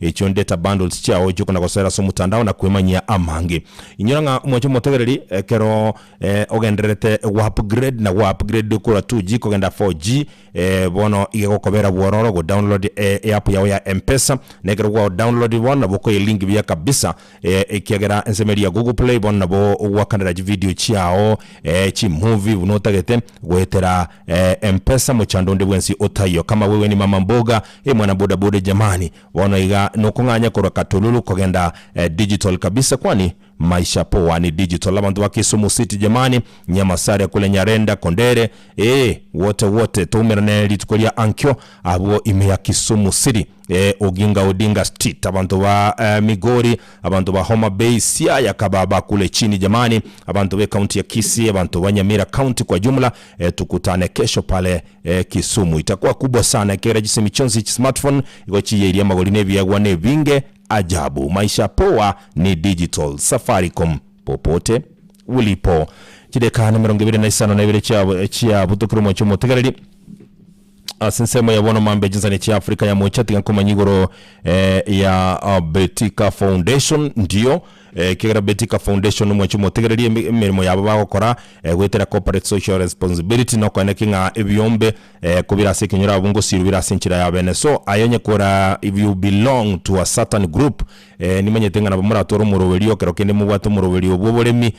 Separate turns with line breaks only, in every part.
echo data bundles chao joko na gosera so mutandao na kwemanyia amangi inyanga mwacho motegereri kero ogenderete wa upgrade na wa upgrade kura 2G kogenda 4G bono igekokobera bwororo go download app yao ya M-Pesa negero wa download one boko link bya kabisa ikiagera ensemeri ya Google Play bono nabo wakanira video chao chi movie unotagete gwetera M-Pesa muchando ndebwensi otayo kama wewe ni mama mboga mwana boda boda jamani bono iga nokunganya kora katululu kogenda digital kabisa kwani maisha poa ni digital. Abantu wa Kisumu City jamani, Nyamasare kule Nyarenda Kondere wote tumerane litukolia ankyo abo ime ya Kisumu City Oginga Odinga Street, abantu wa Migori, abantu wa Homa Bay, Siaya Kababa kule chini jamani, abantu wa county ya Kisii, abantu wa Nyamira county kwa jumla. Tukutane kesho pale Kisumu, itakuwa kubwa sana. Kerejisi michonzi smartphone igochi yeria magolinevi ya gwane vinge ajabu. Maisha poa ni digital. Safaricom popote ulipo. Chideka numero 29 na ibere chia butukuru mwacho motegereri asinsemo ya bono mambe jinzani chia Afrika ya mochati ngankoma nyigoro ya Betika Foundation ndio kigera Betika Foundation mwacho motegereri mirimo yabo bagokora gwetera corporate social responsibility no kwanekinga ebyombe kubira sekinyura bungo sirubira sinchira ya bene. So ayonye kora if you belong to a certain group nimenye tenga na bamura toro muroberio kero kende mubwato muroberio boboremi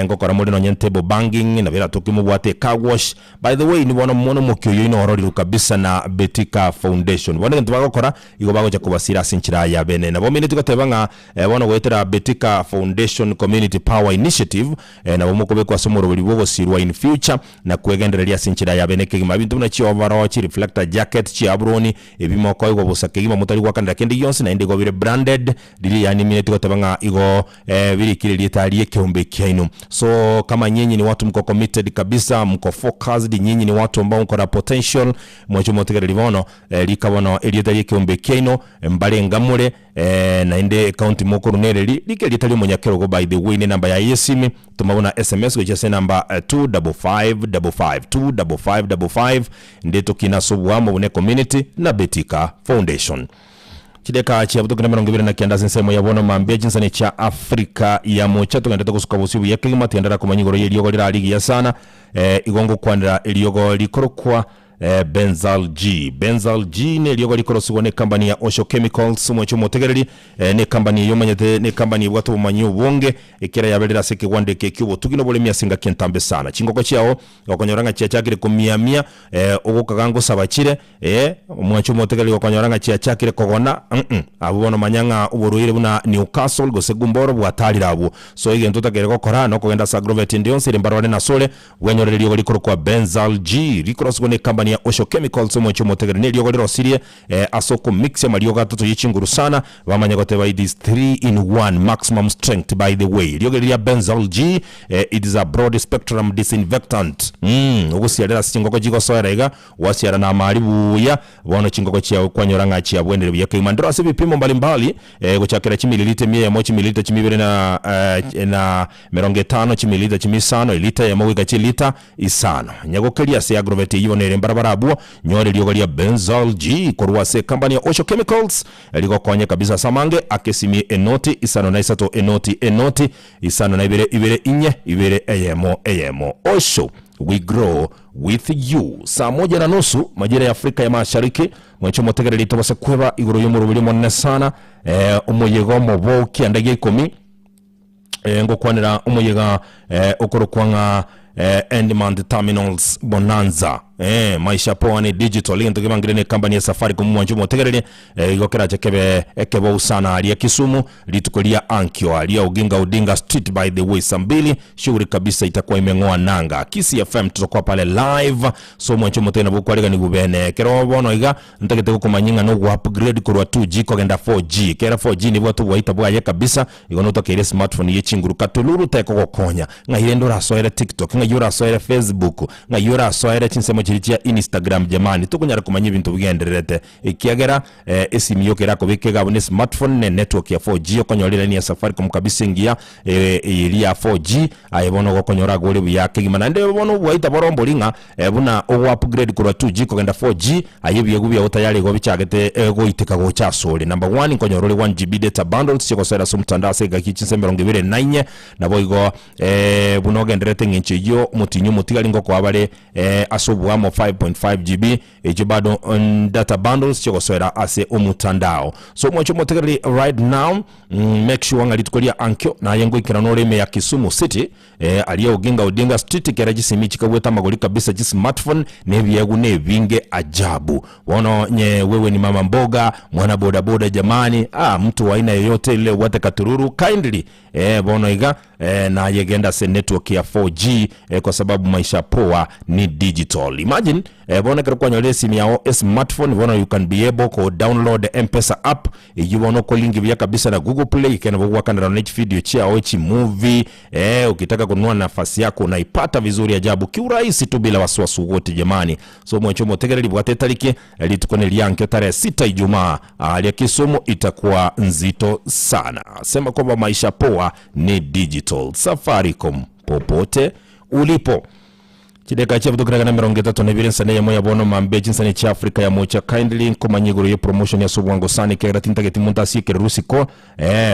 ngokora muri no nyentebo banking na bira toki mubwate car wash. By the way ni bona mono mukyo ino orori kabisa na Betika Foundation bona ntu bagokora igo bagoja kubasira sinchira ya bene na bomene tukatebanga bona gwetera Betika Foundation Community Power Initiative na bomukobe kwa somo roberi bogo sirwa in future na kwegendereria sinchira ya bene kigima bintu na chi overall chi reflector jacket chi abroni ebimoko igo bosake gima mutari gwakanda kendi yonse na indigo bire branded dili yani mine tukatebanga igo biri kirili tali kiombe kiaino. So kama nyinyi ni watu mko committed kabisa, mko focused, nyinyi ni watu ambao mko na potential mwacho motegere livono likabono elietali kiombe kiaino mbale ngamure na inde account moko runere like litali monyakero go. By the way ni namba ya yesimi tumabona SMS go jese namba 25555 25555 ndeto kina subwamo bune community na Betika Foundation. Chideka chia buto kuna mbira na kiandazi nsemo ya bono mambia jinsani cha Afrika ya mocha tugenda tukusuka busibu ya kigima tiendera kumanyigoro yeliyogo lira ligi ya sana igongo kwandira eliyogo likorokwa Benzal G ne liyogo likorosuwa ne company ya Osho Chemicals mwacho motegereri ne company yomanyete ne company watu manyo bonge ekera yabelera seke wande kekyubo tugino bole miasinga kentambe sana chingoko chiao wakonyoranga chia chakire ko mia ogokagango sabachire mwacho motegereri wakonyoranga chia chakire kogona abubono manyanga uboruire buna Newcastle gosegumboro bwatalira abo. So igento takere gokora no kogenda Sagrovet ndionse rimbarwane na sole wenyorere liyogo likorokwa Benzal G likorosuwa ne company ya Osho Chemicals mwacho motegere ne liyogo liro sirie asoko mix ya maliogo gatatu yichinguru sana bamanya goteba it is 3 in 1 maximum strength. By the way liyogo liya Benzal G it is a broad spectrum disinfectant ugusiarera singoko jigo soerega wasiara na maribuya bono chingoko chia kwanyoranga chia bwendere byake mandro ase bipimo mbalimbali gochakera chimililite 100 chimililite chimibere na meronge 5 chimililite chimisano ilita ya mwiga chilita isano nyagokelia se Agrovet yibonere barabara abuo nyore liyogo liya Benzal G korwa se company ya Osho Chemicals liko konye kabisa samange akesimi enoti isano na isato enoti isano na ibere inye eyemo Osho we grow with you. Saa 1:30 majira ya Afrika ya Mashariki mwacho motegere litobase kweba igoro yomurubiri monne sana umuyego moboki andage 10 ngokwanira umuyega okorokwanga Endman Terminals Bonanza maisha poa ni digital into kibangire company ya Safaricom mwanju motegerere igokera chekebe ekebo usana ali ya Kisumu litukolia ankyo ali ya Oginga Odinga Street. By the way sambili shughuli kabisa itakuwa imengoa nanga Kisii FM tutakuwa pale live. So mwanju motena bukwarega ni gubene kero bono iga ntakete kumanyinga no upgrade kurwa 2G kogenda 4G kera 4G ni bwatu waita bwaye kabisa igono tokere smartphone yechinguru katuluru teko gokonya ngahire ndora soere TikTok ngayura soere Facebook ngayura soere chinsemo chiritia Instagram jamani tukunyara kumanya ibintu bigendererete ikiagera esimu yokera kubikega bune smartphone ne network ya 4G okonyolera ni ya Safaricom kabisa ngia iri ya 4G ayebono gokonyora gore buyake gimana nde bono bwaita borombo linga buna o upgrade kura 2G kogenda 4G ayebiye gubya utayari go bichagete goiteka go chasole number 1 konyorore 1GB data bundles chikosera sumtanda sega kichinse 29 na boigo buno genderete nginche yo mutinyu mutigali ngo kwa bale asobwamo 5.5GB ejibado data bundles chikosera ase umutandao so mwacho motegali right now make sure ngali tukolia ankyo na yengo ikiranore ya Kisumu City aliyo Odinga Street kerajisimi chikabweta magoli kabisa ji smartphone nebyegu nebinge ajabu wono nye wewe ni mama mboga mwana boda boda jamani mtu wa aina yoyote ile wate katururu kindly bono iga na yegenda se network ya 4G kwa sababu maisha poa ni digital. Imagine bono kwa nyole simu yao smartphone bono you can be able to download the M-Pesa app ijibono ko link vya kabisa na Google Play kana bwa kana na video chia au movie ukitaka kununua nafasi yako unaipata vizuri ajabu kiurahisi tu bila wasiwasi wote jamani. So mwacho motegereri bwate tariki litukone lianke tarehe 6 Ijumaa ya Kisumu itakuwa nzito sana. Sema kwamba maisha poa ni digital. Safaricom popote ulipo. Chideka cha butukira na 32 nsane ya moya bono mambeji nsane cha Afrika ya mocha kindly nkomanyiguru yo promotion ya subwango sani kera tintageti muntasi kerusiko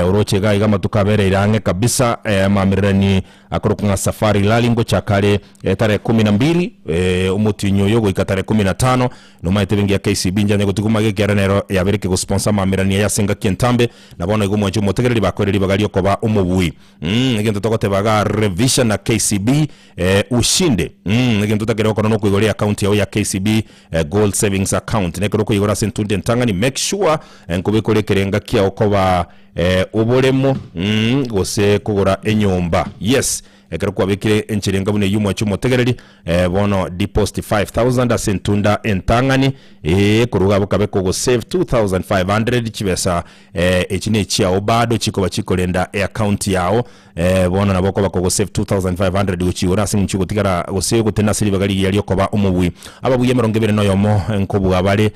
uroche gai gama tukabere irange kabisa mamirani akorokunga safari lalingo chakale tarehe 12 umutinyo yogo ikatare 15 noma etebengi ya KCB njane gutukuma geranero yabereke go sponsor mamirani ya senga kentambe na bono igumo mwacho motegereri bakoreri bagali yokoba umubui ngento tokote baga revision na KCB ushinde ngento takero kono kuigolea account yao ya KCB Gold Savings Account nekero kuigora sentunde ntangani make sure nkubekole kerenga kia okoba ubolemo gose kugora enyomba yes ekero kwa bekire enchirenga bune yumo chumo tegereri bono deposit 5000 asentunda entangani kuruga bukabeko go save 2500 chibesa echine chia obado chiko bachikolenda account yao bono naboko bako go save 2500 uchiora sinchiko tigara go save gutena siri bagali yali okoba umubwi ababuye 20 no yomo enkobu abale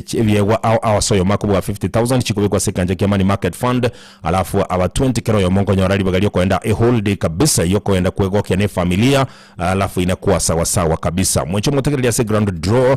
chebyewa awa soyo makubu 50000 chiko kwa sekanje kia money market fund alafu aba 20 kero yomo nyorali bagali kwenda a whole day kabisa yoko enda kuegokia ne familia alafu inakuwa sawa sawa kabisa mwecho motegereri ase grand draw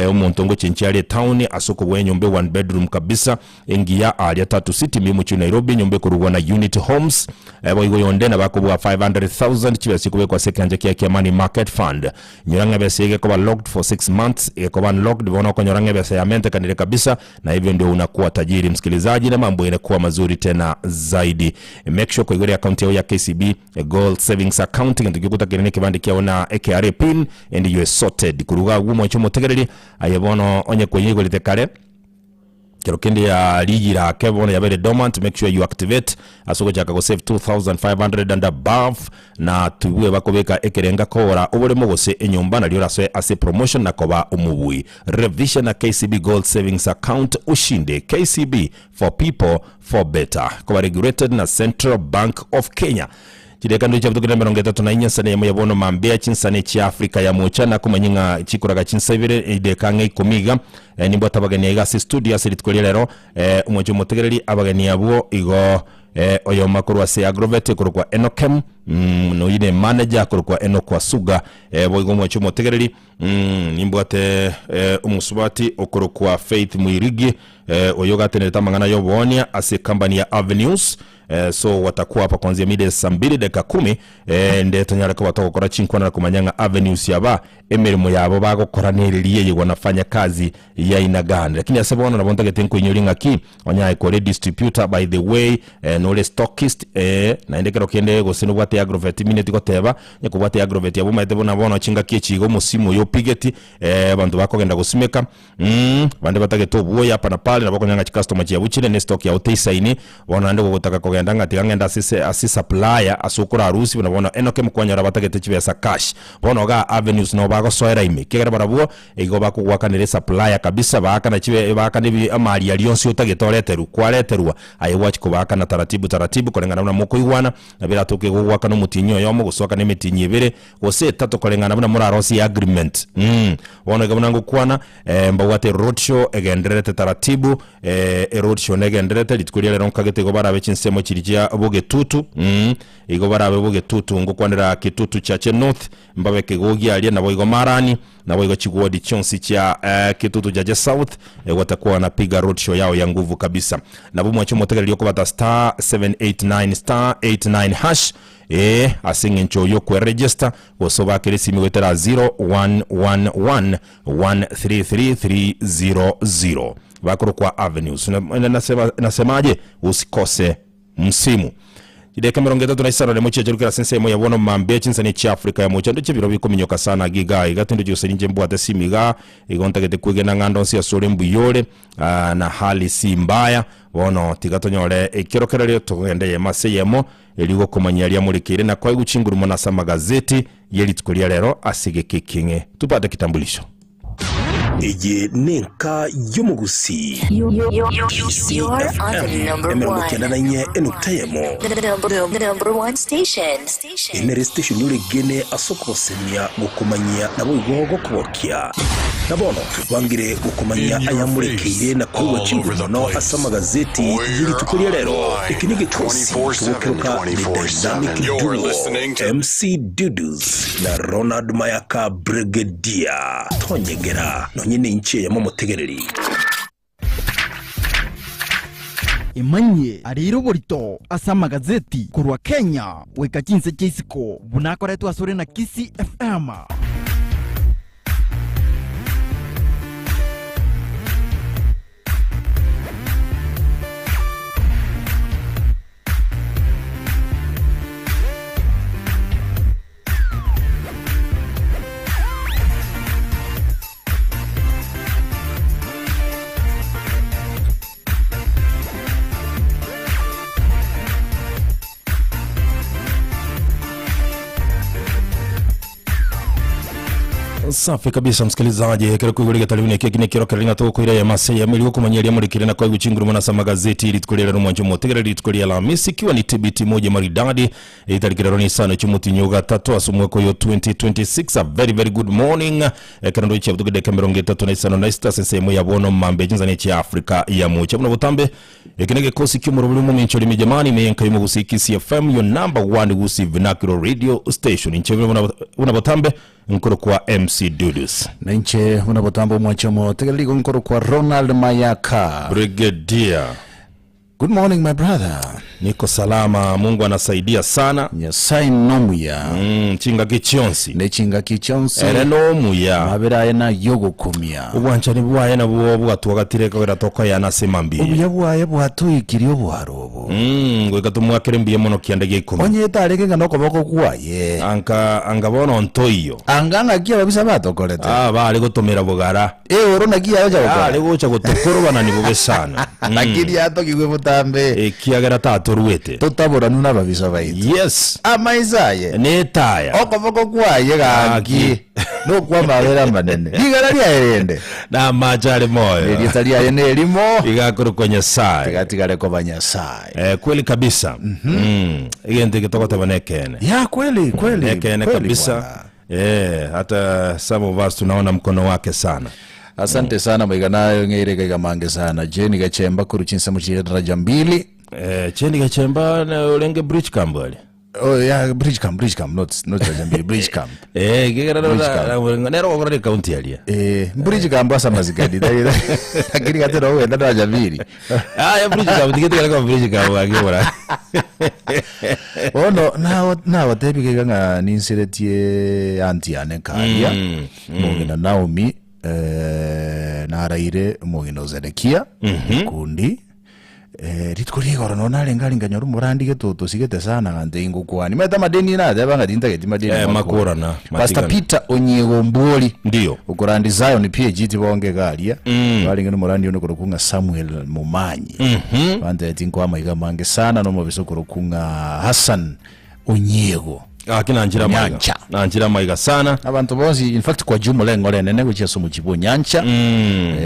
umuntu ngo chenchali town asoko bwe nyombe 1 bedroom kabisa engia ali 3 city mimu chu Nairobi nyombe kurugwa na unit homes boigo yonde na bakubwa 500,000 chibasi kubekwa sekanje kia money market fund nyuranga besege kwa locked for 6 months kwa unlocked bono kwa nyuranga besa ya mente kanile kabisa na hivyo ndio unakuwa tajiri msikilizaji na mambo yanakuwa mazuri tena zaidi make sure kwa ile account yao ya KCB Gold Savings Account ngikuta kirene kibandi kia ona KRA pin and you are sorted kuruga gumo chomo tegereri ayebono onye kwenyigo litekale kirokende ya ligi la kebona ya bere dormant make sure you activate asoko chaka go save 2500 and above na tuwe bakobeka ekerenga kora obole mogose enyomba na liora so ase promotion na koba umubui revision na KCB Gold Savings Account ushinde KCB for people for better koba regulated na Central Bank of Kenya. Chideka ndo cha butukira 34 sane ya bono mambea chinsane cha Afrika ya mochana kumanyinga chikuraga chinsabire ideka ngai komiga nimbo tabagani ya gasi studio asitikolia lero umwacho motegereri abagani yabo igo oyo makuru ase agrovet kurukwa Enokem no ine manager kurukwa Enokwa Suga boigo mwacho motegereri nimbo ate umusubati okurukwa Faith Muirigi oyo gateneta mangana yobonia ase company ya Avenues so watakuwa hapa kuanzia mida saa 2:10 nde tanyara kwa batokora chinkwana kumanyanga Avenues yaba emirimo yabo bagokora neririye yego nafanya kazi ya inagana lakini asebona nabonta getenko inyoringa ki onyaye kore distributor by the way no le stockist na ndekero kende go sino bwate agrovet minute goteba nyako bwate agrovet yabo maite bona bona chinga kichigo musimu yo pigeti bantu bakogenda gusimeka bande batage to buoya hapa na pale na bakonyanga customer ya buchire ne stock ya uteisaini bona ndego gotaka kugenda ngati ngenda asi supplier asukura harusi bonabona enoke mukwanyora batagete chibesa cash bono ga avenues no bago soera ime kigera barabuo igo bakugwakanire supplier kabisa bakana chibe bakana bi amali alionsi utagetoreteru kwareterwa ayi watch kubakana taratibu kolengana na moko igwana na bila toke gugwakana mutinyo yomo gusoka ne mitinyi ibere gose tato kolengana na murarosi agreement bono gabunango kwana mbawate roadshow egenderete taratibu roadshow negenderete litkulia lero nkagete go barabe chinsemo chirijia bogetutu igo barabe bogetutu ngo kwandira kitutu cha North mbabe kegogi alia na boigo marani na boigo chigwodi chonsi cha kitutu jaje South watakuwa wanapiga roadshow yao ya nguvu kabisa na bomu acho motegelio ko bata star 789 hash asinge ncho yo kwe register gosoba kelesi miwetera 0111133300 bakuru kwa avenues nasemaje usikose msimu ideka mirongo 3 na isara le muche jerukira sense mo yabono mambe chinsani cha Afrika ya muche ndiche biro bikominyoka sana giga igatindo cyose ninje mbwate simiga igonta gete kwigena ngando nsi asore mbuyore na hali si mbaya bono tigatonyore ikirokera lyo tugendeye maseyemo eligo kumanyalia mulikire na kwa guchinguru mona sa magazeti yelitukulia lero asige kikinge tupate kitambulisho
Ege nenka yomugusi
You're on the number one station.
Enere station uregene asokosemya gukumanya nabo igogo kubokia nabono bangire gukumanya ayamurekeye na kuwa chinguruno asama gazeti yiri tukulia lero ikinige tosi tukeruka dynamic duo MC Dudus na Ronald Mayaka Brigadier tonyegera nyine inche ya momotegereri
imanye ariro borito asama gazeti kurwa Kenya weka chinse chisiko bunakoretu asore na Kisi FM
Safi kabisa msikilizaji kero kuguliga talibuni kine kero kalina to kuira ya masaya miligo kumanyalia mulikire na kwa guchinguru mwana sa magazeti litkulia no mwanjo motegera litkulia la misi kiwa ni TBT moja maridadi italikira roni sana chumuti nyoga 3 asumweko yo 2026 a very good morning kanando ichi abudugede kameronge 3 na isano na ista sensemo ya bono mambe jinzani chi Afrika ya mucha muna butambe kinege kosi kimurubulu mu mincholi mijamani meyenka yumu gusi Kisi FM your number one gusi vernacular radio station inchebe una butambe nkoro kwa MC Dudus
na nche unabotambo mwachomo tegaligo nkoro kwa Ronald Mayaka
Brigadier.
Good morning my brother.
Niko salama, Mungu anasaidia sana.
Nyasai nomuya.
Chinga kichonsi.
Ne chinga kichonsi.
Ere nomuya.
Mabera yana yogo kumia.
Ubuanchani buwaye na buwa tuwagatire kwa toka ya nasema mbi.
Ubuya buwaye buhatu ikirio buharobo.
Gweka tumuwa mbiye mono kiandege ikumi.
Onye tareke ngano koboko kuwaye.
Anga bono ntoiyo.
Anganga kia babisa bato kolete.
Bali gutumira bugara.
Orona kia aja bugara.
Ali gucha gutokoro bana ni bube sana.
Lakini hato kigwe mutambe.
Kiagera taturuwete.
Tutabura nuna babisa baiti.
Yes.
Amaizaye.
Netaya.
Okoboko kuwaye gaki. No kwa mawera manene. Ligararia erende.
Na majale moyo.
Ligararia ene elimo.
Igakuru kwenye sai.
Igatigale kwa banyasai.
Kweli kabisa. Igende kitoko tabanekene.
Ya kweli.
Nekene kabisa. Hata some of us tunaona mkono wake sana.
Asante sana mwiganayo ngeirega igamange sana. Jeni gachemba kuruchinsa mchira daraja 2.
Cheni gachemba na ulenge bridge camp wale.
Oh yeah, bridge camp, not daraja 2, bridge camp.
Gigera na nero kwa county alia.
Bridge camp asa mazigadi. Lakini gate ro wenda daraja 2.
Ya bridge camp digete kwa bridge camp agibora.
Ono na watebi kiganga ninseretie anti anekaria. Mugina Naomi na araire mugino Zedekia kundi ritkurie gorono onale ngalinga murandi geto sigete sana ngande ingukwani meta madeni na deba ngadinta geti madeni
makora na
Pastor Peter Onyego Mboli
ndio
ukurandi zayo ni PhD bonge galia balinga murandi uno kurukunga Samuel Mumanyi bande tinko amaiga mange sana no mubiso kurukunga Hassan Onyego
akina njira maiga sana
abantu bonzi in fact kwa jumla ngole nene kuchia sumu chibo nyancha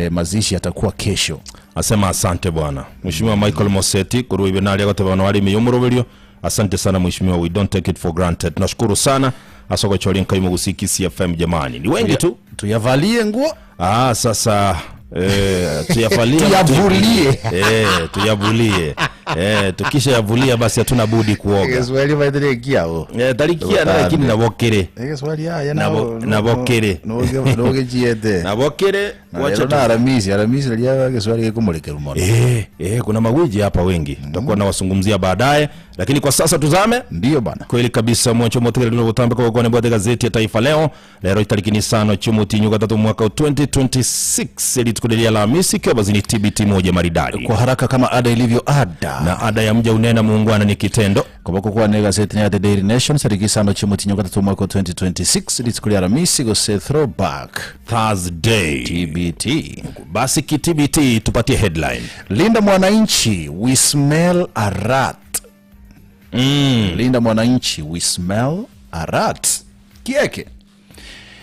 mazishi atakuwa kesho.
Asema asante bwana Mheshimiwa Michael Moseti kuru ibenali agatebana wali miyumuroberio. Asante sana Mheshimiwa, we don't take it for granted. Nashukuru sana asoko cholinka imugusiki CFM jamani. Ni wengi tu
tuyavalie nguo
sasa tuyavulie tukisha yavulia basi hatuna budi kuoga.
Kiswahili baadhi kiao
talikia na lakini nabokere
Kiswahili haya
nabokere
noge jiete
nabokere
wacha na aramisi ya Kiswahili kumulekera umono
kuna mawiji hapa wengi tutakuwa na wasungumzia baadaye, lakini kwa sasa tuzame.
Ndio bana,
kweli kabisa mwancho motegere ndio botamba kwa gone bwa gazeti ya Taifa Leo leo itarikini sana chumuti nyuga 3 mwaka 2026 ili tukudelia Alhamisi kwa bazini TBT moja maridadi
kwa haraka kama ada ilivyo ada,
na ada ya mja unena muungwana ni kitendo
kwa kwa gazeti ya The Daily Nation tariki sana chumuti nyuga 3 mwaka 2026 ili tukudelia Alhamisi go say throwback
Thursday
TBT.
Basi TBT tupatie headline.
Linda Mwananchi, we smell a rat. Linda Mwananchi, we smell a rat. Kieke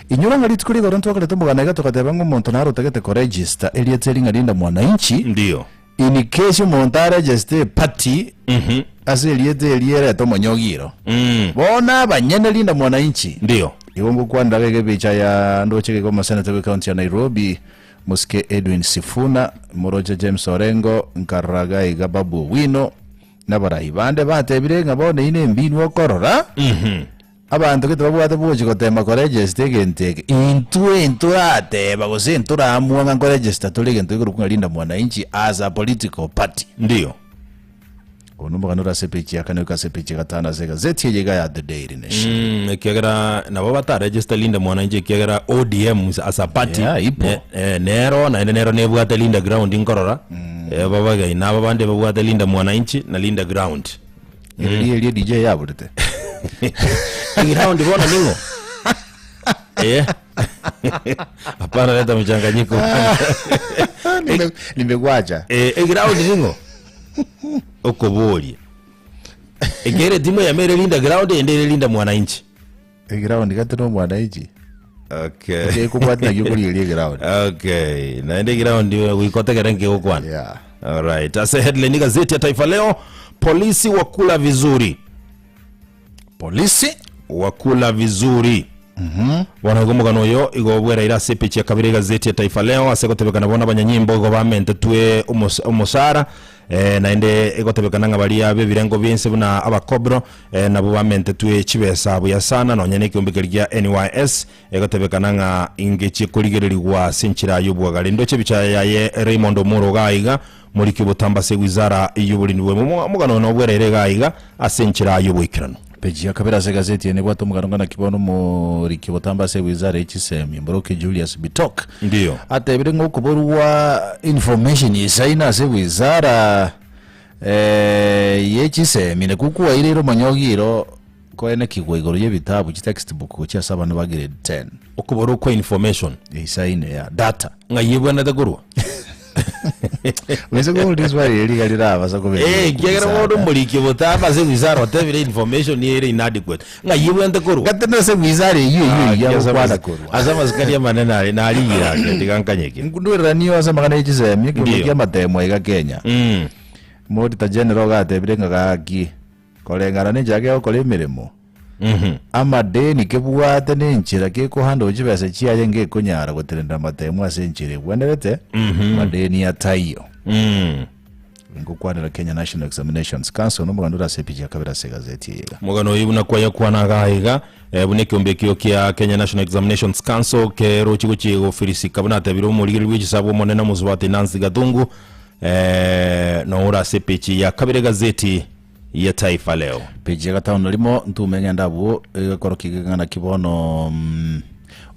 inyura ngari tukuri goronto wakaleto mugana tukateba ngo umuntu narutegete ko register elieteli nga Linda Mwananchi
ndio
in case umuntu register party aseliete eliere to monyogiro bona banyene Linda Mwananchi
ndio
ibongo kwanda gege bicha ya ndocheke kwa senator wa county ya Nairobi Muske Edwin Sifuna Moroja James Orengo Nkaragai Gababu Wino nabarayi bande batebire ngabone ine mbinu okorora abantu kitubabwate boje kotema ko register genteke intu ate bagose intura muanga ko register tolegento ikurukunga Linda Mwananchi as a political party
ndio
onumbagano sepechi akane ka sepechi gatana zega zeti yega ya The Daily Nation
kegera nabo bata register Linda Mwananchi kegera ODM as a party nero na nero nebwate Linda ground inkorora babaga inaba bande babwate Linda Mwananchi na Linda ground
ile DJ yabo tete
ground bona ningo hapana leta mchanganyiko
nimegwaja
ground ningo okoboli egere dimo ya mere Linda ground ende Linda Mwananchi
ground gatero Mwananchi
okay
kukwata yukuri ile ground
okay na ende ground wikotegera ngeko kwana
yeah
all right asa headline gazeti ya Taifa Leo. Polisi wakula vizuri wanagomogano yo igobwera ira sepechi ya kabiri gazeti ya Taifa Leo asekotebekana bona banyanyimbo go bamente tue umusara na ende egotebekana ngabali abe birengo byense buna abakobro nabo bamente tue chibesa buya sana no nyene kyombekerya NYS egotebekana nga ingechi kurigererwa senchira yobwagale ndoche bicha ya Raymond Omuro gaiga muri kibotambase wizara y'uburinwe mugano no bwerere gaiga asenchira yobwikirano
peji ya kabira se gazeti ene bwato mugaranga na kibono muri kibotambase wizara y'ichisemi Mboroke Julius Bitok
ndio
atebire ngo kuborwa information yisaina se wizara y'ichisemi ne kukuwa irero manyogiro ko ene kigwegoro y'ebitabu chi textbook cha sabana ba grade 10
okuboru ko information
yisaina ya data
ngayibwa na dagurwa
wese ko ndiswari eri galira abaza ko
kigera wodo muri kibotamba se wizara otebire information ni ere inadequate ngayibwa ndakuru
gatena se wizara yiyo ya kwada kuru
azama zikari manena na aliyira ndikankanyeke
ngundura niyo azama kana y'ichisemi kimukia matemo ega Kenya modi ta general gatebire ngagaki kolengana ne jage okole mirimo amadeni kebwate nenchira keko hando ujibase chiaje ngekunyara goterenda matemu asenchire bwenerete madeni atayo ngokwanira Kenya National Examinations Council no mugandura sepiji akabira se gazeti yega
mugano yibuna kwa kwana gaiga buneke ombekyo kya Kenya National Examinations Council ke rochigo chigo ofisi kabuna tabiro muri rw'ichisabo monena muzwate Nancy Gatungu no ura sepiji akabira gazeti ya Taifa Leo
peji ya gatano limo ntumenya ndabo korokigana kibono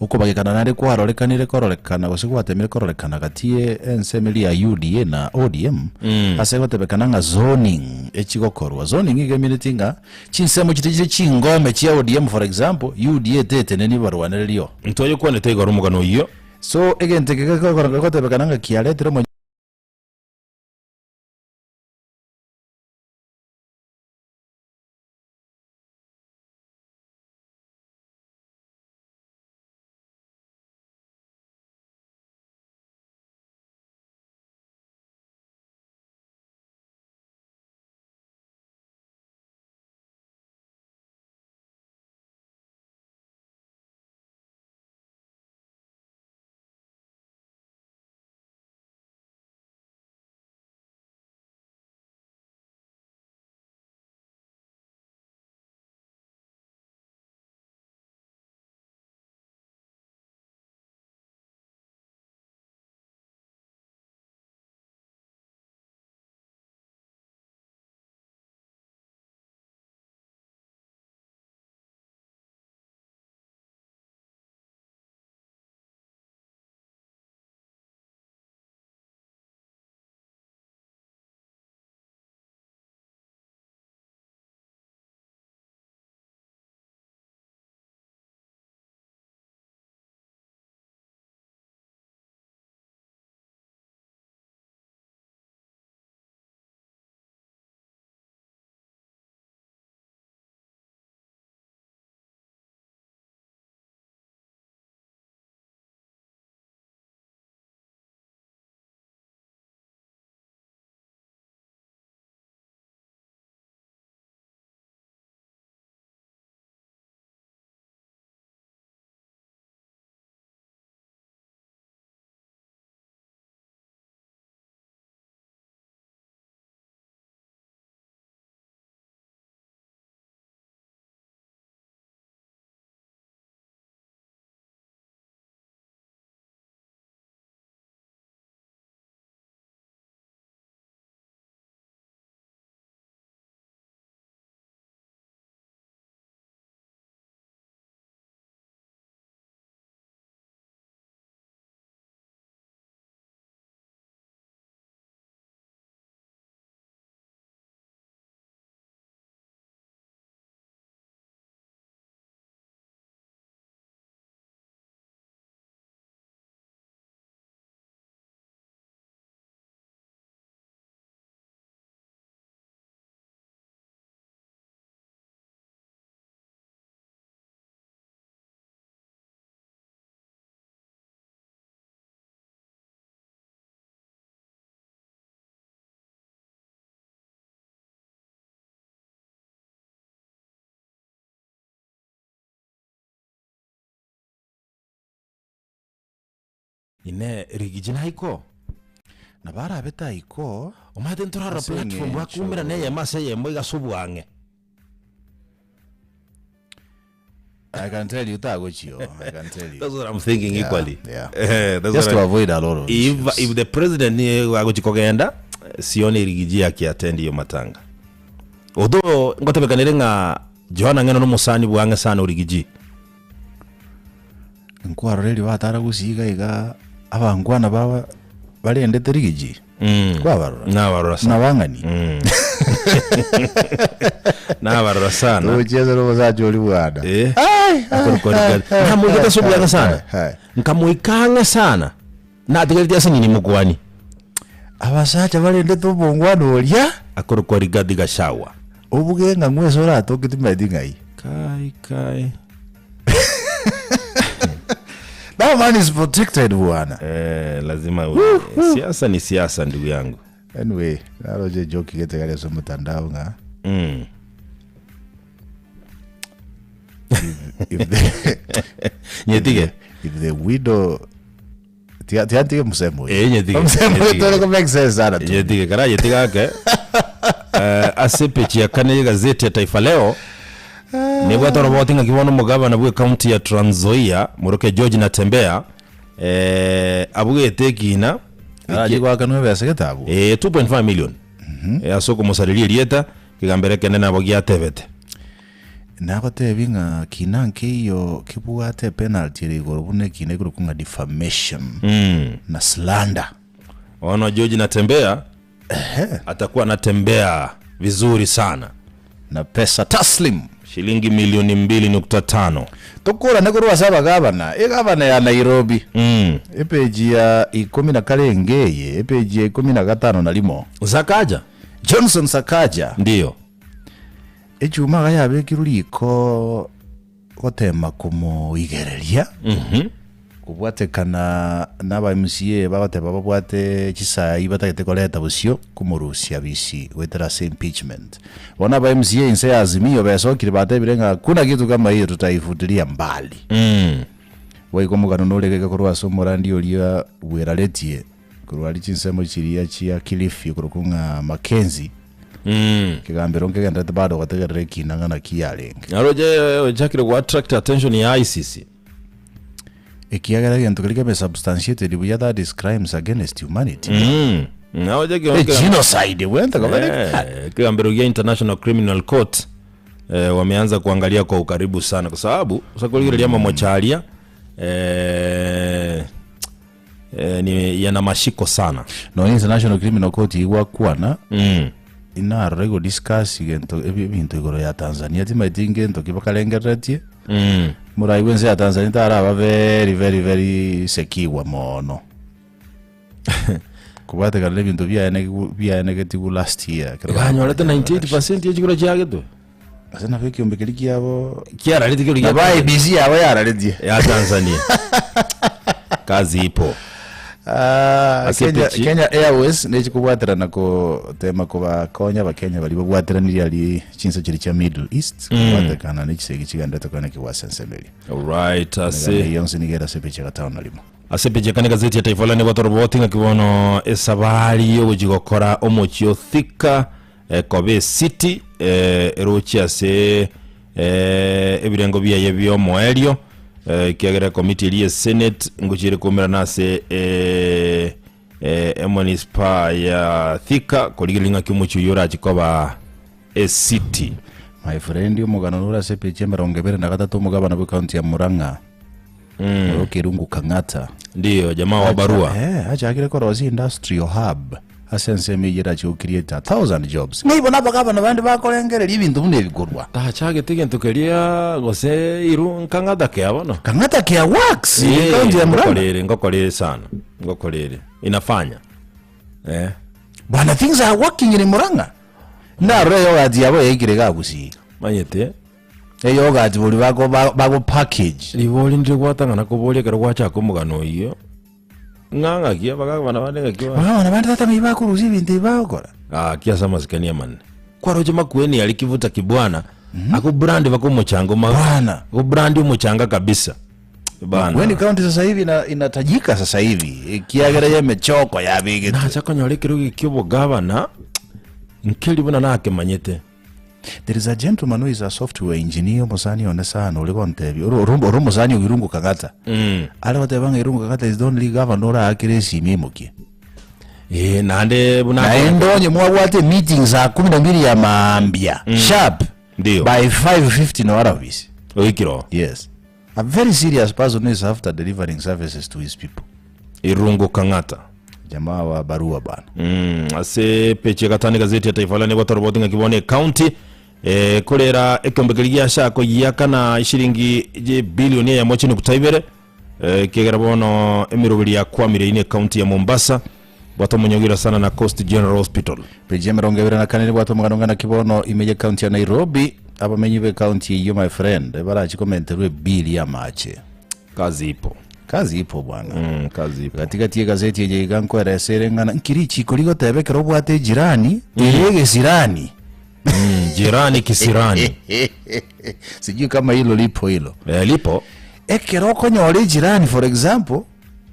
uko bagikana nari kwarorekanire kororekana gusegwatemire kororekana gatie ensemeli ya UDA na ODM asegotebekana nga zoning echigokorwa zoning igeminitinga chinsemo chitigire chingome chia ODM for example UDA tete neni barwanere lyo
ntoyo kwone tego rumugano iyo
so egente gotebekana nga kialetero
ine rigijina haiko
na bara beta iko
umate ntorara platform wakumira neye mase yembo igasubwange
I can tell you tagochio I can tell you
that's what I'm thinking equally
that's just to avoid a lot of
if the president ni wagochikogenda sione rigiji akiattend iyo matanga odo ngotebekanire nga Johana ngeno no musani bwange sana urigiji
nkwaro rero batara gusiga iga abangwana baba barendete rigiji kwabarora
nabarora sana
nabangani
nabarora sana
ujezo ro bazajoli bwana
akorikora nkamugeta subwanga sana nkamuikanga sana nategerete asini mugwani
abasacha barendete ubongwano olya
akorikora igadi gashawa
ubugenga mweso rato kitumedi ngai
kai
that man is protected bwana
lazima siasa ni siasa ndugu yangu
anyway naroje joke getegale so mtandao nga
nyetige
if the widow tiati msemo
nyetige
msemo tole ko make sense sana
nyetige kara yetiga ke asepechi ya kane gazeti ya Taifa Leo ni bwa roboti ngakibono mugabana bwe county ya Trans Nzoia Muroke George Natembea abwe tekina
ajigwa kanwe bese getabu
2.5 million asoko musalilie lieta kigambere kenena bogia tebete
nagotebi nga kinanke iyo kibwate penalty rigoro bune kine kurukunga defamation na slander.
Wana George natembea atakuwa anatembea vizuri sana
na pesa taslim
shilingi milioni 2.5.
Tukura negurwa saba gavana gavana ya Nairobi epeji ya 10 ngeye epeji ya 15 na limo
Sakaja
Johnson Sakaja
ndio
echuma gaya bekiruliko gotema kumu igereria kubwatekana n'aba MCA bagateba babwate kisai batagete koleta busyo kumurusia bisi wetera impeachment. Wana ba MCA inse Azimio besokire batebirenga kuna kitu kama hiyo tutaifutilia mbali. Waiko mugano nolege kurwa somora ndio lia bweraletie kurwali chinsemo chiria chia Kilifi kurukunga Mackenzie kigambiro ngegenda bado gategerere kinangana kiyalenge
aroje jakire ku attract attention ya ICC
ekiagera gento kalike substantiated with other crimes against humanity.
Naoje
genocide wenda kwa
kigambiro ya International Criminal Court wameanza kuangalia kwa ukaribu sana kwa sababu usakolile ya mamochalia ni yana mashiko sana.
No International Criminal Court igwakwana ina rego discuss gento ebintu igoro ya Tanzania timaitinge ento kibakalengeretie murai wense ya Tanzania taraba very sekiwa mono kubate kale bintu bya negative last year
kanyolete 98% yechikiro chake tu
asana feki ombekeli yabo
kiara litikiro
ya bai busy yabo yaraletie
ya Tanzania kazi ipo.
Kenya Airways nechikubwatira nako tema kuba konya bakenya bali babwatiranira ali chinso chiri cha Middle East kubwatekana nechisegi chigandata kwana kiwasensemeli.
Alright, ase
yonse nigera sepeche gatano limo
asepeche kane gazeti ya Taifa Lane batoroboti ngakibono esabali yo gukora omochio thika Kobe City erochi ase ebirengo bya yebyo moelio kiagera committee liye Senate nguchire kumira nase municipal ya Thika koligilinga kimuchu yora chikoba city.
My friend yo mugano nura sepeche merongebere na gatatu mugabana bu county ya Murang'a Kirungu Kang'ata
ndio jamaa wa barua
acha akire korozi industrial hub asense mejera cho create 1000 jobs ngibona bagabana bandi bakolengere ibintu mune bikorwa
tachage tigento kelia gose iru Kang'ata ke abono
Kang'ata ke works county ya Murang'a
ngokolere sana ngokolere inafanya
bana things are working in Murang'a na reyo gati yabo yekire gagusi
manyete
eyo gati buli bago package
liboli ndire gwatangana kubolia kero gwacha kumugano iyo nganga kia bagabana bandenga kiwa
bagabana bandi tata mibakuruzi bintu bakora
kiasa masikania manne kwa roje makweni alikivuta kibwana ako brand bako muchango
bana
ko brand umuchanga kabisa bana
when county sasa hivi inatajika sasa hivi kiagera yemechoko yabige
na chakonyole kirugi kyobo gavana nkeli buna nake manyete.
There is a gentleman who is a software engineer musani onesana uliko ntebi urumbo musani Irungu Kang'ata ale watebanga Irungu Kang'ata is the only governor akiresi mimuki
nande buna
na endonye mwabwate meetings za 12 ya maambia sharp
ndio
by 5:50 no aravis
oikiro.
Yes, a very serious person is after delivering services to his people.
Irungu Kang'ata
jamaa wa barua bana
ase peche katani gazeti ya Taifa Lane batoroboti ngakibone county kolera ekombekeligia shako yakana shilingi bilioni ya mochini kutaibere kegera bono emirobili ya kwamire ine county ya Mombasa batomonyogera sana na Coast General Hospital
peje merongebera na kanene batomugano na kibono imeje county ya Nairobi abamenyibe county yo my friend barachi komenterwe bili ya mache
kazi ipo bwana kazi ipo
katika tie gazeti yeje gankora serengana nkirichi koliko tebekero bwate jirani irege sirani
jirani kisirani
sijui kama hilo lipo
lipo
ekero konyore jirani for example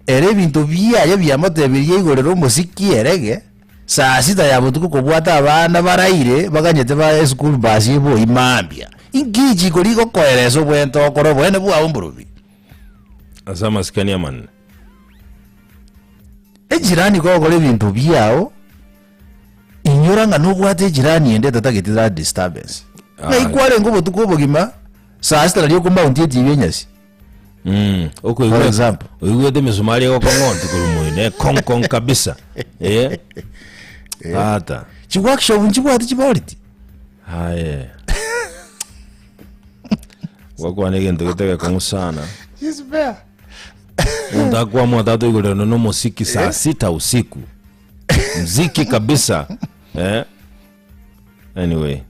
ere bintu bya byamotebiriye igorero muziki erege saa sita ya butuko kubwata abana baraire baganyete ba school basi bo imambia ingiji koliko koerezo bwento koro bwene bwa umburubi
asama sikania man
jirani ko kole bintu byao inyoranga nubwate jirani ende tatagitira disturbance na ikwale ngobo tukobo gima saa sita ndio kumba untie TV nyasi
okay, for example wewe de misumari yako ngondi kulumuine kong kabisa hata
chiwakisho unchibwa tichiboliti
haye wako nige ndogoteka kumusana
yes bear
ndakuwa mwatatu igule no muziki saa 6 usiku muziki kabisa anyway,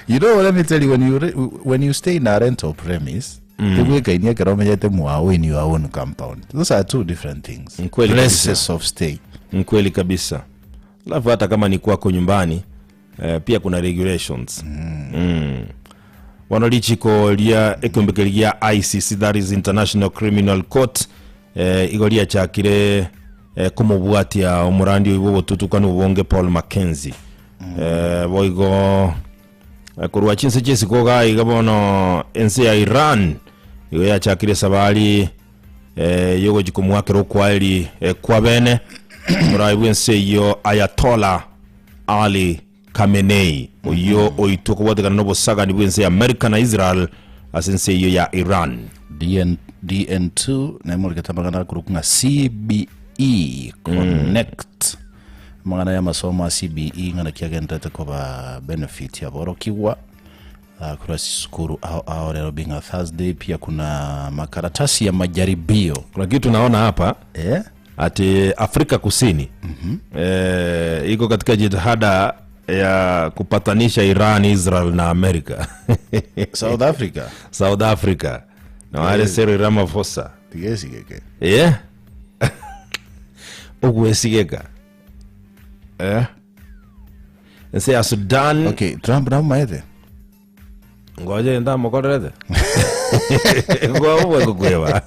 you know, let me tell you, when you stay in a rental premise, the kainia keromejete mwao in your own compound. Those are two different things. Places of stay.
Kweli kabisa. Alafu hata kama ni kwako nyumbani, pia kuna regulations. Wanalichiko lia ekumbekelia ICC, that is International Criminal Court, igolia chakire kumubwatia omurandi wibo tutukana ubonge Paul Mackenzie. Boigo kurwa chinse chesi koga igabono ense ya Iran yo ya chakire sabali yogo jikumwakero kwali kwa bene muraibu ense yo Ayatollah Ali Khamenei oyo oitoko wadega nobo saga ni bwense ya America na Israel asense yo ya Iran
DN2 na mo ketamagana kurukunga CBE Connect magana ya masomo CBE ngana kiagenda ko ba benefit ya borokiwa kura sikuru au leo binga Thursday. Pia kuna makaratasi ya majaribio.
Kuna kitu naona hapa ati Afrika Kusini iko katika jitihada ya kupatanisha Iran, Israel na Amerika. South Africa na wale Cyril Ramaphosa
tigesigeke
ogwesigeka nse ya Sudan.
Okay, Trump na maete
ngoje nda mokorete ngo kugweba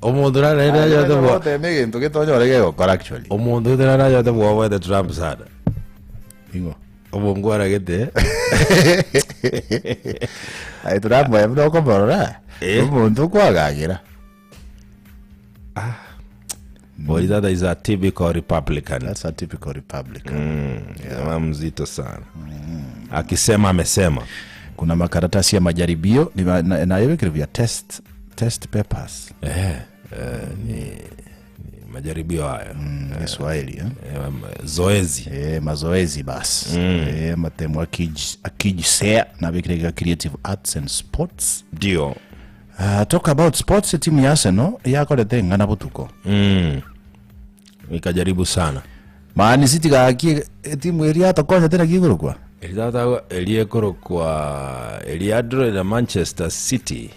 omundu rarera yote bo
temege ntoke tonyorege gukora actually
omundu rarera yote bo wa the Trump sada
ingo
obongwara gete
ai Trump ya ndo komborora omundu kwagagira
boy, that is a typical Republican.
That's a typical Republican.
Yeah, mzito sana. Akisema amesema.
Kuna makaratasi ya majaribio na yewekirivya test papers.
Ni majaribio haya.
Kiswahili
zoezi.
Mazoezi basi. Matemo akijisea na bekirega creative arts and sports.
Ndio.
Talk about sports, timu ya Arsenal yako lete ngana butuko.
Ikajaribu sana.
Maani City gaki timu eria tokonya tena kigurukwa.
Eliekoro kwa Eliadro na Manchester City.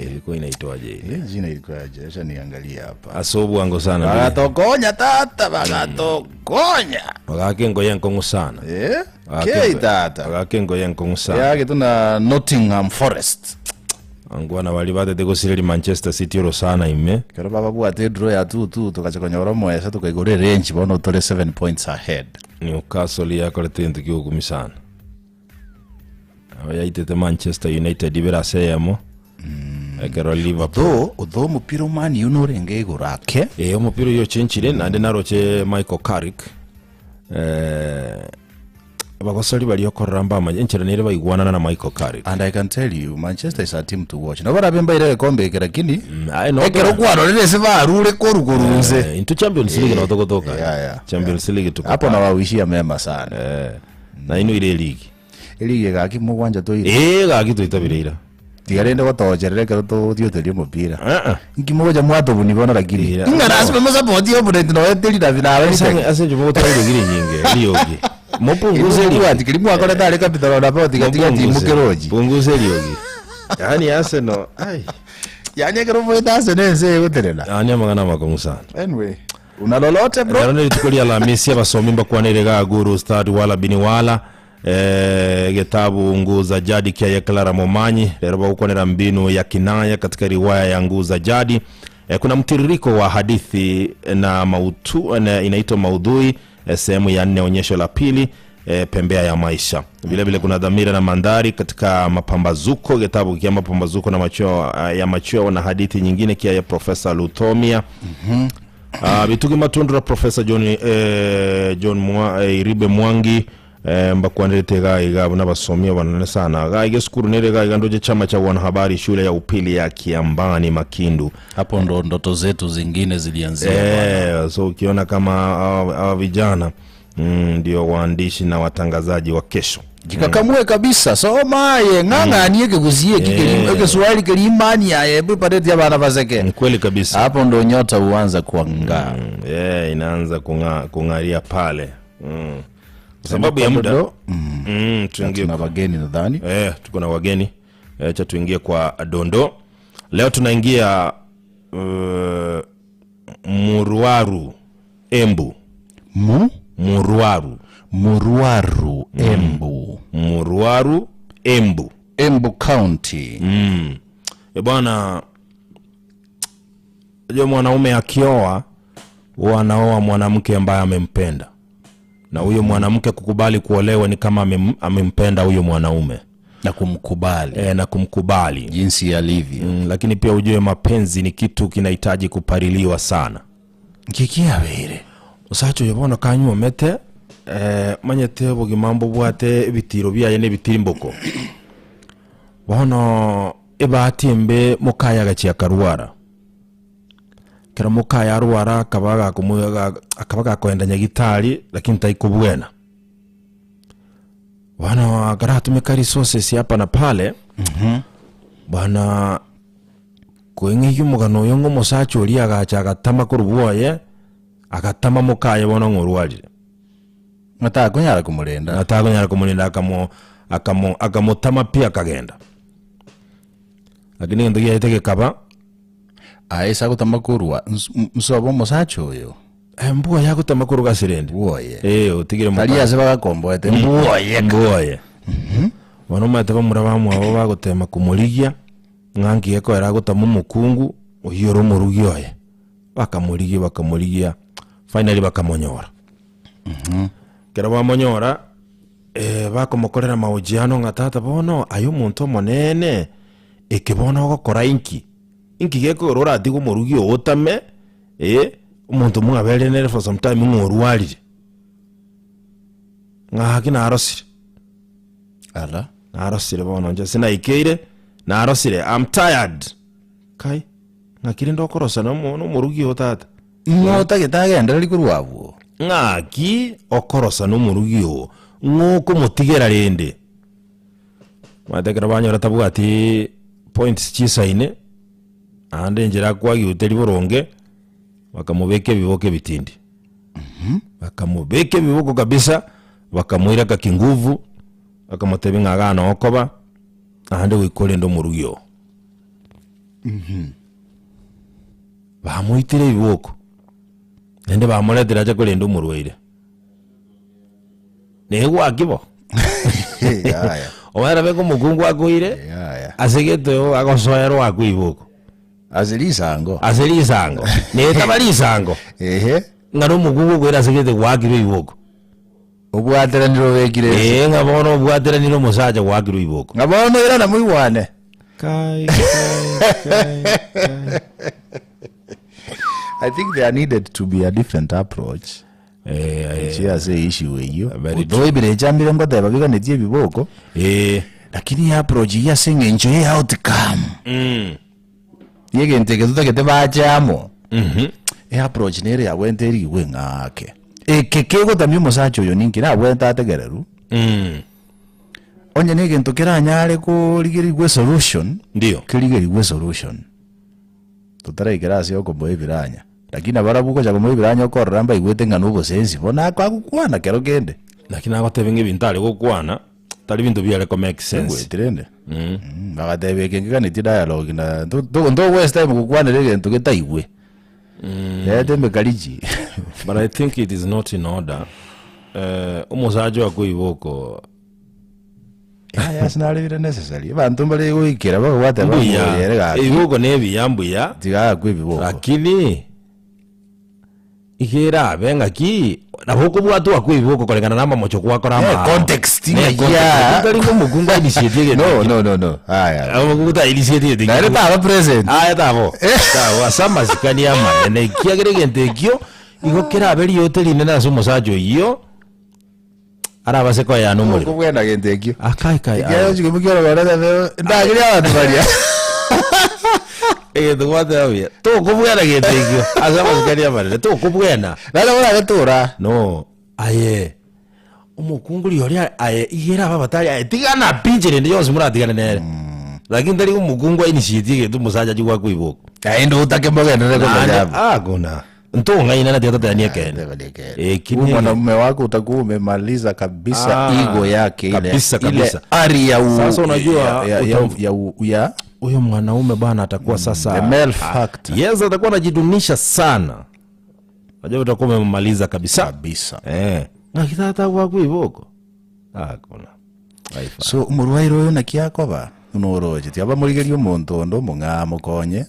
Ilikuwa inaitwaje ile?
Jina ilikuwaje? Acha niangalie hapa.
Asobu ango sana.
Bagatokonya tata bagatokonya.
Bagakengo yenko sana.
Kei tata.
Bagakengo yenko sana.
Yake tuna Nottingham Forest.
Angwana wali bade de gosiri Manchester City ro sana ime.
Kero baba bwate draw ya 2-2 tukachokonya oromo ya satu kaigore range bono tole 7 points ahead.
Newcastle ya kole tento kigugumi sana. Aya itete Manchester United ibera seyamo. Kero Liverpool.
Odo mupiro man yunorenge igurake.
Omupiro yo chenchire nande naroche Michael Carrick. Abagosori bali yokoramba amajenchera nere bayigwana na Michael Carrick.
And I can tell you Manchester is a team to watch. Nobara bemba ile kombe kerakini.
Ekero
kwaro lele seba rure koruguruze.
Into Champions League na tokotoka. Champions League tuko.
Hapo na wawishia mema sana.
Na ino ile league.
League gaki mugwanja to ile.
Gaki to itabirira.
Tigarende gotojerere kero to tioterie mupira. Ngimoja mwato bunibona lakini. Ngara asime support yo but no eteli na vinawe.
Asenje mwoto ile giri nyinge. Liogi. Mopunguze
liwati kilimu akole tale capital na boti katika timu keroji.
Punguze liogi. Yani Arsenal ai.
Yani kero voita Arsenal nse yoterela.
Yani amagana makomu sana.
Anyway, una lolote bro?
Yarone tukolia Alhamisi abasomi mbakwanirega Guru Stad wala Biniwala. Getabu Nguza Jadi kia Clara Momanyi lero bakukonera mbinu ya kinaya katika riwaya ya Nguza Jadi. Kuna mtiririko wa hadithi na mautu inaitwa maudhui sehemu ya 4 onyesho la pili pembea ya maisha. Vile vile kuna dhamira na mandhari katika mapambazuko, kitabu kia mapambazuko na machweo na hadithi nyingine kia ya Professor Lutomia. Bitugi matundura Professor John Iribe Mwangi mbakwanirite gaiga na basomia banane sana gaige skuru nere gaiga ndoje chama cha wanahabari shule ya upili ya Kiambani Makindu.
Hapo ndo ndoto zetu zingine zilianzia.
So ukiona kama hawa vijana ndio waandishi na watangazaji wa kesho.
Jikakamue kabisa. So maye nganganie kiguzie kike Swahili kelimani ya pareti ya bana bazeke.
Kweli kabisa.
Hapo ndo nyota huanza kuangaa.
Inaanza kungaria pale. Sababu ya muda tuingie
na wageni nadhani.
Tuko na wageni. Acha tuingie kwa dondo. Leo tunaingia Muruaru Embu. Muruaru Embu. Muruaru Embu.
Embu County.
Bwana, je, mwanaume akioa wanaoa mwanamke ambaye amempenda. Na huyo mwanamke kukubali kuolewa ni kama amempenda huyo mwanaume
na kumkubali.
Na kumkubali
jinsi alivyo.
Lakini pia ujue mapenzi ni kitu kinahitaji kupariliwa sana.
Kikia were.
Usacho yabona kanyu mete manyete bugimambo bwate bitiro byaye ne bitirimboko. Bono ebatimbe mukaya gachi karwara. Kera mukaya arwara akabaga kwenda nyagitari lakini taikubwena. Bwana garatumika resources hapa na pale. Bwana kwenye umugano yongo musacho uri agacha agatama kurubuye agatama mukaya bona ngorwalire.
Natagonyara kumurenda akamutama pia kagenda. Lakini ndio yateke kaba aisa gutama kurwa msobo musacho yo.
Mbuwa yako tamakuru gasirende.
Mbuoye.
Utigire mukaya.
Taliya se bagakomboete
mbuoye. Wanoma taba murabamu abo bagotema kumuligia. Ngangi yako era gutama mukungu oyoro murugyoye. Bakamuligia. Finally bakamonyora. Kera bamonyora bakomokorera mahojiano ngatata bono ayo muntu monene ekibona gukora inki geko rora atigo murugyo otame umuntu mwabere nere for some time ngorwalire ngaki narosire
ala
narosire bono nje sina ikeire narosire I'm tired kai ngakire ndokorosa no murugyo otata
ngota gitagenda ri kurwabo
ngaki okorosa no murugyo ngoko mutigera rende matekera banyora tabuga ati points chisaine ande njira kwagi uteri boronge bakamubeke biboke bitindi. Bakamubeke biboko kabisa bakamwira ka kinguvu bakamutebe ngagana okoba ande wikole ndo murugyo. Bamuitire biboko ende bamuletera aje kole ndo murweire negwa kibo Owera beko mukungu akoire asegeto agosoero akuiboko
azelisango
ne tabalisango ngaro mukungu kwera asegete gwakiro iboko
obwateraniro bekire
ngabono obwateraniro musaja gwakiro iboko
ngabono era na muiwane
kai
I think there needed to be a different approach. Say issue hiyo. Though ibire chambire ngote babiga netie biboko. Lakini approach ya singe enjoy outcome. Yege nteke tutakete bachamo. Approach nere ya wenteri we ngake. Kekego tamyo musacho yo ninki na wenta ategereru. Onye nege ntokera nyare ko ligeri solution.
Ndio.
Kiligeri solution. Tutare kirasi yoko boibiranya. Lakini abarabuko cha boibiranya ko ramba igwete ngano bosensi bona kwakukwana kero kende.
Lakini abatebenge bintale gukwana tali bintu byale ko make sense.
Gwetirende. Bagatebeke ngani ti dialogue na ndo west time gukwana lege ntugeta iwe. Tembe kaliji.
But I think it is not in order. Umusajo akuiboko
Yes, not even necessary. Bantu mbale wikira bagwate baguyerega.
Iboko nebi yambuya.
Tiga kwibiboko.
Lakini ikera benga ki naboko bwatu akwiboko kolengana namba mocho kwakora ma.
Context ya.
Ndalingo mugunga initiative.
No. Aya.
Amuguta initiative.
Nare baba present.
Aya tabo. Tawo asama zikani ama ne kiagere gentekyo igokera abeli hotel nena so musajo iyo. ara baseko ya no muri
kubwena gentekyo
akai
ikiyo chikimukiro bana ndagiri abantu bariya
duwate abia to kubwena gentekyo azaba zikari amare to kubwena
nala bora gatura
no aye umukunguri yori aye ihera babatari aye tigana pinjire ndi yose muratigana nere lakini ndari umukungwa initiative tu musaja jigwa kuiboko
ndo utake mbogenda reko bajaba
gona ntonga ina ndio tatania kene
kini mwanamume wako utakuwa umemaliza kabisa ego yake ile
kabisa
ari ya
sasa unajua
ya
huyo mwanaume bwana atakuwa sasa
the male factor
yes atakuwa anajidunisha sana unajua utakuwa umemaliza kabisa na kitata wako iboko gona
so umurwairo yo nakiako ba unoroje tiaba murigerio muntu ndo mungamo konye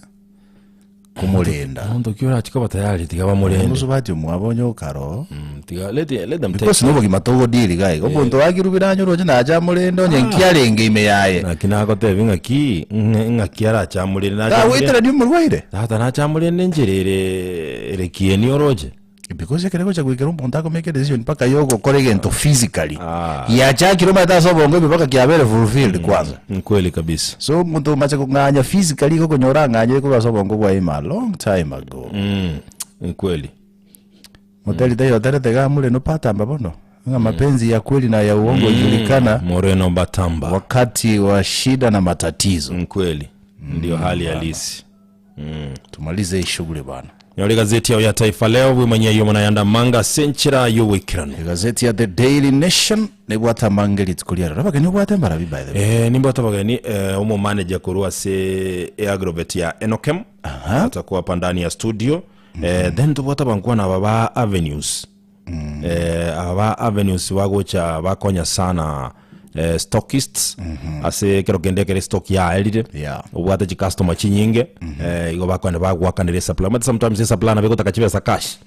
kumulinda
ndo kiora chikaba tayari tigaba mulende
musubati mwabonye ukaro
tiga let them take
because nubo kimatogo dili gai omuntu wakirubira nyoroje na aja mulendo nyenkiarenge ime yaye
na kinako tevinga ki ngakiara cha mulende na
da witera ndi murwaire
tata na cha mulende njirere rekieni oroje
because kereko cha kwikera umuntu akomeke decision paka yoko koregento physically ya cha kilomita sobongo mpaka kiabere fulfilled kwanza
kweli kabisa
so muntu macha kunganya physically koko nyoranganye ko sobongo kwa ima long time ago
kweli
moteli tayo tega mule no patamba bono nga mapenzi ya kweli na ya uongo ijulikana
Moreno Batamba
wakati wa shida na matatizo
kweli ndio hali halisi
tumalize hii shughuli bwana.
Yole gazeti ya Taifa Leo wimanya yomana yanda manga senchira yowikran.
Gazeti ya The Daily Nation ne bwata mangeli tukulia. Rabaka ni bwata mbara by the way.
Ni bwata bagani umo manager kurua se Agrovet ya Enokem. Atakuwa hapa ndani ya studio. Then tubwata bangwa na Baba Avenues. Baba Avenues wagocha bakonya sana stockists ase kero kende kere stock ya elite ubwata chi customer chinyinge igo bakwenda bagwakanire supplement sometimes supply na beko takachibe sa cash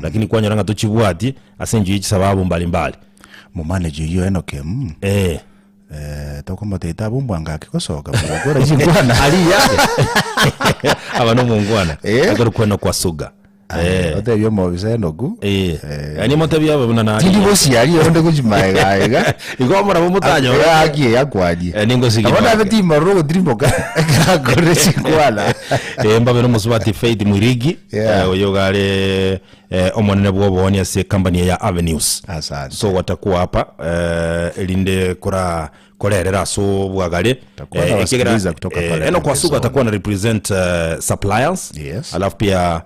lakini kwa nyaranga tuchibwati ase nji sababu mbalimbali
mu manager yo Enokem toko mateta bumbwanga kikosoka bora jingwana ali yake
abano mungwana akoro kweno kwa suga
ote byo mo bisenogu
yani motabya babuna na
tindi bosi yali onde kujimaega
igomora bumutajo
yaki yakwaji
ningo sigi
abona beti maro trimboka gore sikwala
mbabe no musubati Faith Mwirigi oyogale omonene bwoboni ase company ya Avenues so watakuwa hapa elinde kora korerera so bwagale
kigera kutoka pale
eno kwa suga atakuwa na represent suppliers alafu pia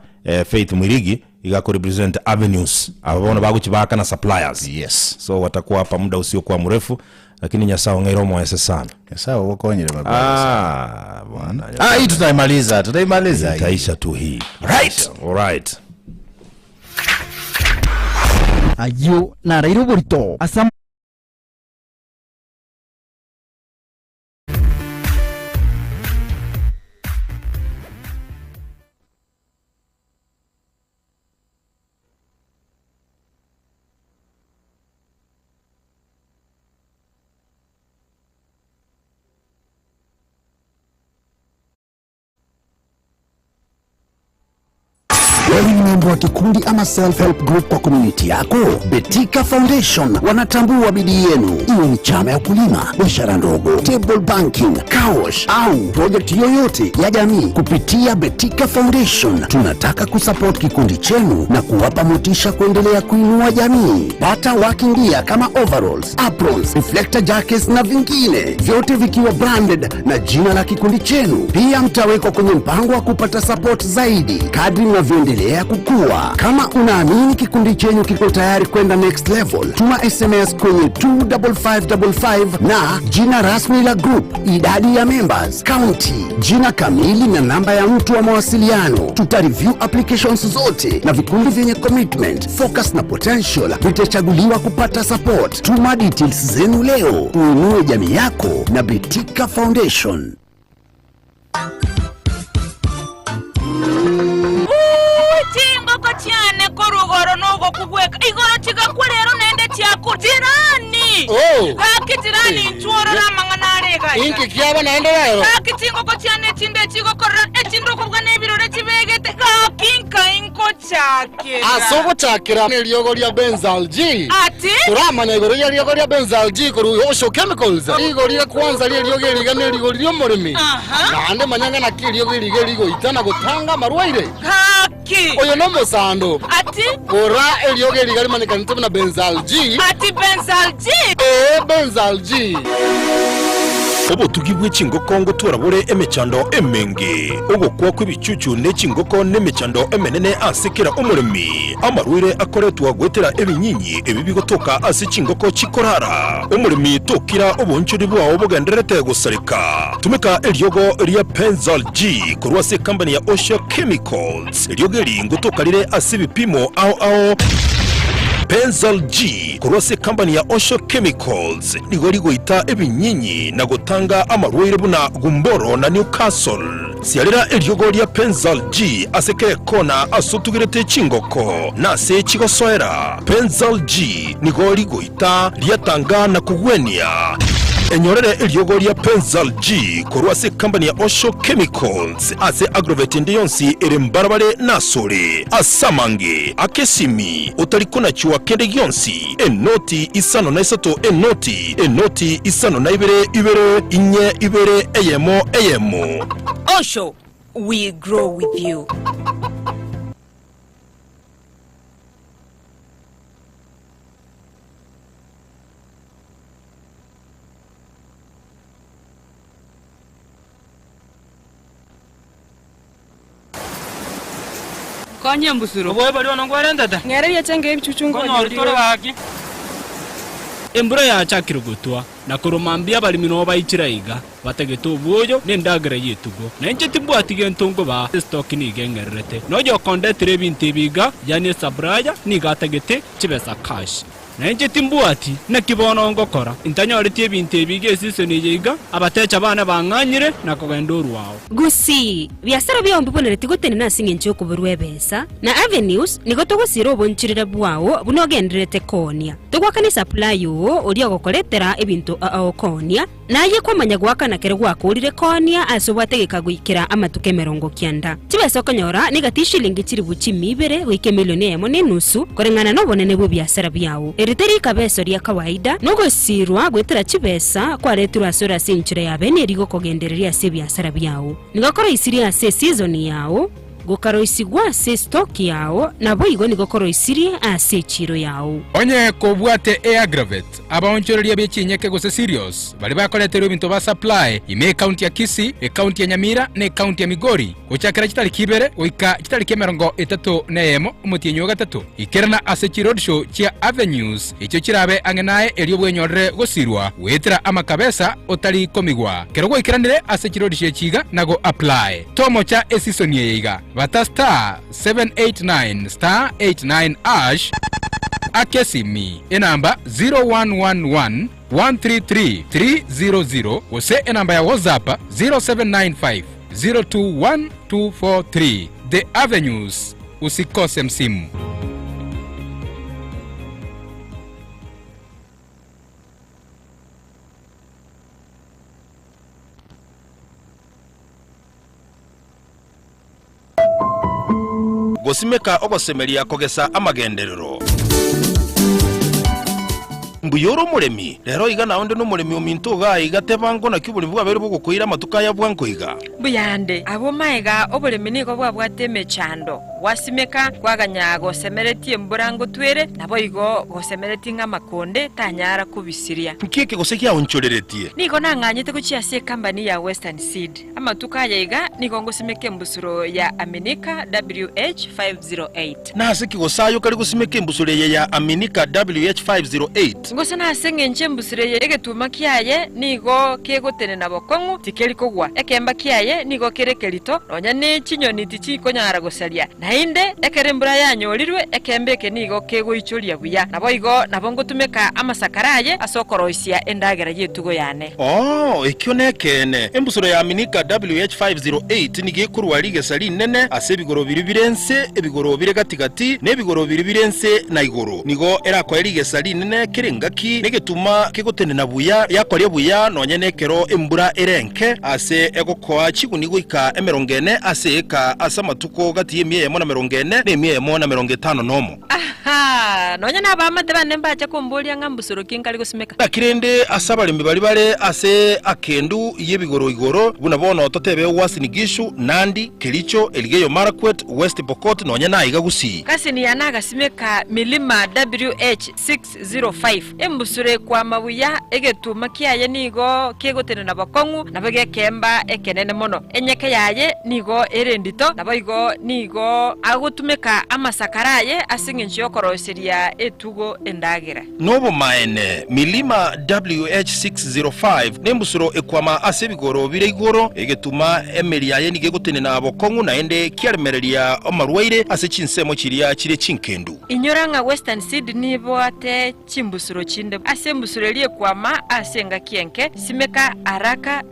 Faith Mwirigi igako represent Avenues abona baguchibaka na suppliers so watakuwa hapa muda usio kwa mrefu lakini nyasao ngairo mwese sana
nyasao wakonyere mabaya
bwana
hii tutaimaliza
itaisha tu hii right
ayo na rairo borito asam
Wewe ni member wa kikundi ama self-help group kwa community yako? Betika Foundation wanatambua bidii yenu. Iwe ni chama ya kulima, biashara ndogo, table banking, kaosh au project yoyote ya jamii. Kupitia Betika Foundation tunataka kusupport kikundi chenu na kuwapa motisha kuendelea kuinua jamii. Pata working gear kama overalls, aprons, reflector jackets na vingine, vyote vikiwa branded na jina la kikundi chenu. Pia mtawekwa kwenye mpango wa kupata support zaidi kadri mnavyoendelea kukua. Kama unaamini kikundi chenyu kiko tayari kwenda next level, tuma SMS kwenye 25555 na jina rasmi la group, idadi ya members, county, jina kamili na namba ya mtu wa mawasiliano. Tutareview applications zote na vikundi vyenye commitment, focus na potential vitachaguliwa kupata support. Tuma details zenu leo, uinue jamii yako na Betika Foundation.
Cyane ko rugoro nugo kugweka igoro kigakorero nende cyako tirani kakitirani nchorora manganarega
inki kyaba naende rero
kakitingo ko cyane tinde kigokorera ekindo kubwa nebirore kibegete kinka inko chakira.
Asoko chakira neliogo lya Benzal G.
Ati?
Turama negoro lya liogo lya Benzal G kuru Osho Chemicals. Igoro lya kwanza lya liogo liga neliogo lya murimi. Nande manyanga na kiliogo liga ligo itana gutanga marwaire.
Haki.
Oyo no musando.
Ati?
Ora eliogo liga limanika ntebe na Benzal G.
Ati Benzal G.
Benzal G.
Obo tugibwe chingoko ngo turabure emechando emenge ogo kwa kwibicucu ne chingoko nemechando emenene asekera umurimi amarwire akoretwa gwetera ebinyinyi ebibigotoka ase chingoko chikorara umurimi tokira obonchuri bwawo bugenderete gusarika tumeka elyogo lya Benzal G kurwase company ya Osho Chemicals elyogo lingotoka lire ase bipimo ao Benzal G kurwase company ya Osho Chemicals ligori goita ebinyinyi na gutanga amarwire buna Gumboro na Newcastle sialira elyogo lya Benzal G aseke kona asotugirete chingoko na se chigosoera Benzal G nigori goita liatanga na kugwenia enyorere elyogo lya Benzal G kurwase company ya Osho Chemicals ase agrovet ndiyonsi ere mbarabare nasore asamange akesimi utarikona chiwa kende gyonsi enoti isano na isato enoti isano na ibere inye ibere eyemo
Osho, we grow with you.
Kanye mbusuro boye bali wanongwara ndada
ngere yacenge ibicucungo
nyori baki embura ya chakirugutwa na kurumambia bali mino bayikiraiga bategeto buyo nendagara yetugo nanje tibwatige ntongo ba stock ni gengerete nojo kondetre binti biga yani sabraya ni gategete chibesa cash nanje timbuati na kibono ngokora intanyorete binti bige sisoni yiga abatecha bana banganyire na kogendo ruwao
gusi biasara byombi bonerete gotene nasinge ncho kuburwe besa na avenues nigotogo siro bonchirira bwawo bunogenderete konia togwakani supply yo oria gokoretera ebintu aokonia naye kwamanya gwakana kere gwakurire konia asobwategeka gwikira amatuke 90 chibesa konyora nigati shilingi chiri buchi mibere wike milioni emo ne nusu korengana no bonene bwo biasara byawo eriteri kabeso ria kawaida nogo sirwa gwetera chibesa kwa retura sura sinchire ya bene rigo kogendereria se biasara byawo nigakora isiria se season yawo gukaro isigwa se stock yawo nabo igo nigokoro isiri ase chiro yawo
onye kobwate agravet abaonchoreria bechinyeke gose serious bali bakoletero bintu ba supply ime county ya Kisii county ya Nyamira ne county ya Migori gochakira kitali kibere oika kitali kemerongo 31 umutinyo gatatu ikerana ase road show chia avenues icho kirabe angenae elio bwenyorere gosirwa wetera amakabesa otali komigwa kerogo ikiranire ase road show chiga nago apply tomo cha season yeiga bata star 789 star 89 ash akesimi enamba 0111 133 300 ose enamba ya WhatsApp 0795 021243 The Avenues usikose msimu.
gosimeka ogosemeria kogesa amagenderero mbuyoro muremi rero igana onde no muremi ominto ga igatebango na kibuli bwa bere bwo kuira matuka ya bwanko iga
buyande abo maiga oburemi niko bwa bwateme chando wasimeka kwaganya gosemeretie mburango twere nabo igo gosemeretie nga makonde tanyara kubisiria
nkike gosekia onchoreretie
niko nanganyete kuchiasie company ya Western Seed amatuka ya iga niko ngosimeke mbusuro ya Aminika WH508
na asiki gosayo kali gosimeke mbusuro ya Aminika WH508
ngosana asenge nchembusire egetuma kiaye nigo kegotene na bokongu tikeli kogwa ekemba kiaye nigo kerekelito nonya ne chinyoni tichi konyara gosalia nainde ekerembura yanyorirwe ekembeke nigo kego ichoria buya nabo igo nabongo tumeka amasakaraye asokoroisia endagera yetugo yane
ekyo nekene embusuro ya Aminika WH508 nige kurwa lige sali nene ase bigoro biri birense ebigoro bire gatigati ne bigoro biri birense na igoro nigo erako lige sali nene ngaki negetuma kegotene na buya yakorya buya nonye nekero embura erenke ase egokoa chigunigo ika emerongene ase eka asamatuko gati yemye
140 ne 150
aha nonya nabamate bane mbacha kumbulia ngambusoro kinkali gusimeka
bakirende asabalimi bali ase akendu yebigoro igoro buna bono totebe wasinigishu Nandi Kericho Elgeyo Marakwet West Pokot nonya naiga gusi
kasi ni yanaga simeka milima WH605 embusure kwa mabuya egetuma kiaye nigo kegotene nabakongu nabage kemba ekenene mono enyeke yaye nigo erendito naboigo nigo agutumeka amasakaraye asinginchyo koroseria etugo endagera
nobo maene milima WH605 nembusuro ekwama asebigoro bire igoro egetuma emeri yaye nigegotene nabokongu naende kiaremereria omarwaire ase chinsemo chiria chire chinkendu
inyoranga Western Sydney boate chimbusuro chinde ase mbusuro elie kwama asenga kienke simeka araka